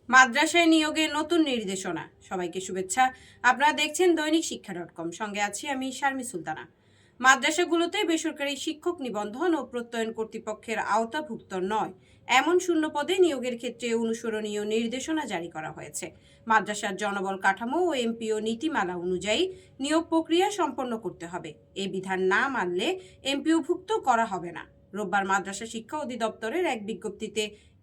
মাদ্রাসায় নিয়োগে নতুন নির্দেশনা। সবাইকে শুভেচ্ছা। আপনারা দেখছেন দৈনিক শিক্ষা.com, সঙ্গে আছি আমি শারমি সুলতানা। মাদ্রাসাগুলোতে বেসরকারি শিক্ষক নিবন্ধন ও প্রত্যয়ন কর্তৃপক্ষের আওতাভুক্ত নয় এমন শূন্য পদে নিয়োগের ক্ষেত্রে অনুসরণীয় নির্দেশনা জারি করা হয়েছে। মাদ্রাসার জনবল কাঠামো ও এমপিও নীতিমালা অনুযায়ী নিয়োগ প্রক্রিয়া সম্পন্ন করতে হবে। এই বিধান না মানলে এমপিওভুক্ত করা হবে না। রোববার মাদ্রাসা শিক্ষা অধিদপ্তরের এক বিজ্ঞপ্তিতে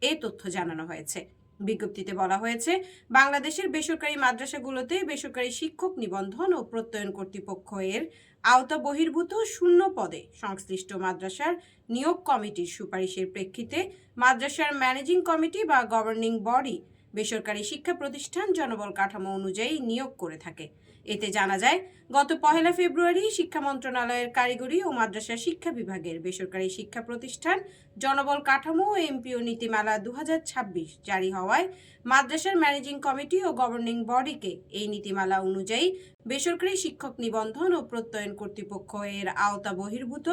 এ তথ্য জানানো হয়েছে। বিজ্ঞপ্তিতে বলা হয়েছে, বাংলাদেশের বেসরকারি মাদ্রাসাগুলোতে বেসরকারি শিক্ষক নিবন্ধন ও প্রত্যয়ন কর্তৃপক্ষ এর আওতা বহির্ভূত শূন্য পদে সংশ্লিষ্ট মাদ্রাসার নিয়োগ কমিটির সুপারিশের প্রেক্ষিতে মাদ্রাসার ম্যানেজিং কমিটি বা গভর্নিং বডি বেসরকারি শিক্ষা প্রতিষ্ঠান জনবল কাঠামো অনুযায়ী নিয়োগ করে থাকে। এতে জানা যায়, গত 1 ফেব্রুয়ারি শিক্ষা মন্ত্রণালয়ের কারিগরি ও মাদ্রাসা শিক্ষা বিভাগের বেসরকারি শিক্ষা প্রতিষ্ঠান জনবল কাঠামো ও এমপিও নীতিমালা 2026 জারি হওয়ায় মাদ্রাসার ম্যানেজিং কমিটি ও গভর্নিং বডিকে এই নীতিমালা অনুযায়ী বেসরকারি শিক্ষক নিবন্ধন ও প্রত্যয়ন কর্তৃপক্ষ এর আওতা বহির্ভূত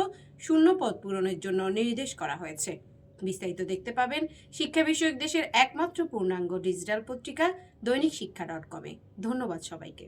শূন্য পদ পূরণের জন্য নির্দেশ করা হয়েছে। বিস্তারিত দেখতে পাবেন শিক্ষা বিষয়ক দেশের একমাত্র পূর্ণাঙ্গ ডিজিটাল পত্রিকা দৈনিক শিক্ষা.com-এ। ধন্যবাদ সবাইকে।